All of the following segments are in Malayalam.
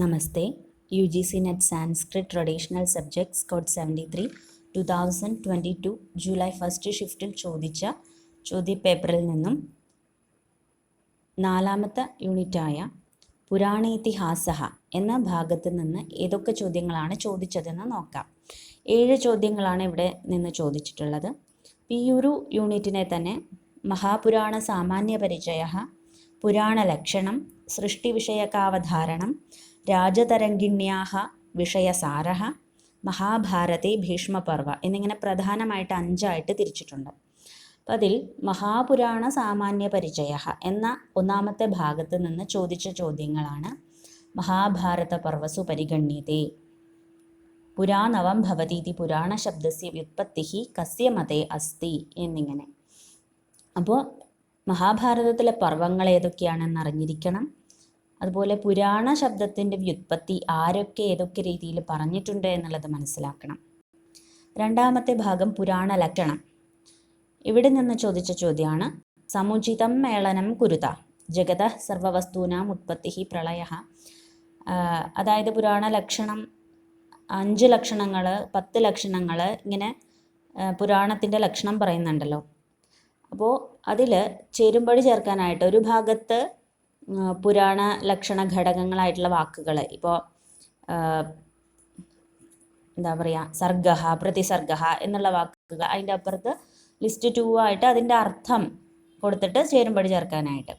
നമസ്തേ. UGC NET Sanskrit Traditional Subjects Code 73 2022 July 1 ഷിഫ്റ്റിൽ ചോദിച്ച ചോദ്യപേപ്പറിൽ നിന്നും നാലാമത്തെ യൂണിറ്റായ പുരാണേതിഹാസ എന്ന ഭാഗത്ത് നിന്ന് ഏതൊക്കെ ചോദ്യങ്ങളാണ് ചോദിച്ചതെന്ന് നോക്കാം. 7 ചോദ്യങ്ങളാണ് ഇവിടെ നിന്ന് ചോദിച്ചിട്ടുള്ളത്. ഈ ഒരു യൂണിറ്റിനെ തന്നെ മഹാപുരാണ സാമാന്യ പരിചയ, പുരാണ ലക്ഷണം, സൃഷ്ടിവിഷയകാവധാരണം, രാജതരംഗിണ്യാഹ വിഷയസാരഃ, മഹാഭാരതേ ഭീഷ്മപർവ എന്നിങ്ങനെ പ്രധാനമായിട്ട് 5ആയിട്ട് തിരിച്ചിട്ടുണ്ട്. അപ്പം അതിൽ മഹാപുരാണ സാമാന്യ പരിചയ എന്ന ഒന്നാമത്തെ ഭാഗത്ത് നിന്ന് ചോദിച്ച ചോദ്യങ്ങളാണ് മഹാഭാരത പർവസു പരിഗണ്യതേ, പുരാനവം ഭവതീതി പുരാണ ശബ്ദസ്യ വ്യുത്പത്തി കസ്യ മതേ അസ്തി എന്നിങ്ങനെ. അപ്പോൾ മഹാഭാരതത്തിലെ പർവ്വങ്ങൾ ഏതൊക്കെയാണെന്ന് അറിഞ്ഞിരിക്കണം. അതുപോലെ പുരാണ ശബ്ദത്തിൻ്റെ വ്യുത്പത്തി ആരൊക്കെ ഏതൊക്കെ രീതിയിൽ പറഞ്ഞിട്ടുണ്ട് എന്നുള്ളത് മനസ്സിലാക്കണം. രണ്ടാമത്തെ ഭാഗം പുരാണ ലക്ഷണം. ഇവിടെ നിന്ന് ചോദിച്ച ചോദ്യമാണ് സമുചിതം മേളനം കുരുത ജഗത സർവവസ്തൂനാം ഉത്പത്തി പ്രളയ. അതായത് പുരാണ ലക്ഷണം 5 ലക്ഷണങ്ങൾ, 10 ലക്ഷണങ്ങൾ, ഇങ്ങനെ പുരാണത്തിൻ്റെ ലക്ഷണം പറയുന്നുണ്ടല്ലോ. അപ്പോൾ അതിൽ ചേരുംപടി ചേർക്കാനായിട്ട് ഒരു ഭാഗത്ത് പുരാണ ലക്ഷണ ഘടകങ്ങളായിട്ടുള്ള വാക്കുകൾ, ഇപ്പോൾ എന്താ പറയുക, സർഗ, പ്രതിസർഗ എന്നുള്ള വാക്കുകൾ, അതിൻ്റെ അപ്പുറത്ത് ലിസ്റ്റ് 2 ആയിട്ട് അതിൻ്റെ അർത്ഥം കൊടുത്തിട്ട് ചേരുംപടി ചേർക്കാനായിട്ട്.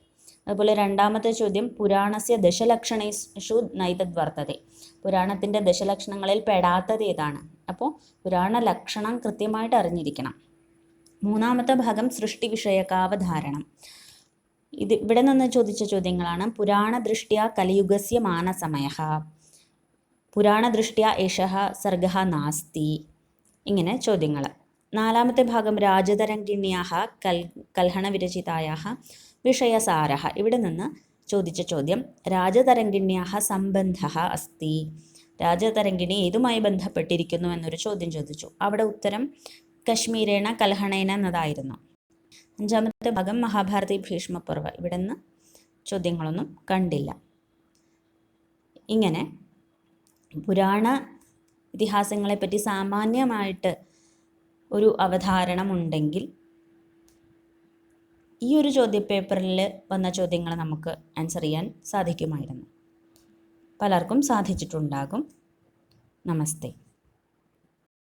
അതുപോലെ രണ്ടാമത്തെ ചോദ്യം പുരാണസ്യ ദശലക്ഷണേഷു നൈതദ് വർത്തതേ, പുരാണത്തിൻ്റെ ദശലക്ഷണങ്ങളിൽ പെടാത്തത് ഏതാണ്? അപ്പോൾ പുരാണ ലക്ഷണം കൃത്യമായിട്ട് അറിഞ്ഞിരിക്കണം. മൂന്നാമത്തെ ഭാഗം സൃഷ്ടി വിഷയകാവധാരണം. ഇവിടെ നിന്ന് ചോദിച്ച ചോദ്യങ്ങളാണ് പുരാണദൃഷ്ട്യാ കലിയുഗസ്യ മാനസമയഃ, പുരാണദൃഷ്ട്യാ ഏഷഃ സർഗഃ നാസ്തി, ഇങ്ങനെ ചോദ്യങ്ങൾ. നാലാമത്തെ ഭാഗം രാജതരംഗിണ്യാഹ കൽഹണവിരചിതായാഹ വിഷയസാരഃ. ഇവിടെ നിന്ന് ചോദിച്ച ചോദ്യം രാജതരംഗിണ്യാഹ സംബന്ധഃ അസ്തി, രാജതരംഗിണി ഏതുമായി ബന്ധപ്പെട്ടിരിക്കുന്നു എന്നൊരു ചോദ്യം ചോദിച്ചു. അവിടെ ഉത്തരം കശ്മീരേണ കൽഹണേന എന്നതായിരുന്നു. അഞ്ചാമത്തെ ഭാഗം മഹാഭാരതി ഭീഷ്മപർവ. ഇവിടെ നിന്ന് ചോദ്യങ്ങളൊന്നും കണ്ടില്ല. ഇങ്ങനെ പുരാണ ഇതിഹാസങ്ങളെപ്പറ്റി സാമാന്യമായിട്ട് ഒരു അവധാരണം ഉണ്ടെങ്കിൽ ഈ ഒരു ചോദ്യപേപ്പറിൽ വന്ന ചോദ്യങ്ങൾ നമുക്ക് ആൻസർ ചെയ്യാൻ സാധിക്കുമായിരുന്നു. പലർക്കും സാധിച്ചിട്ടുണ്ടാകും. നമസ്തേ.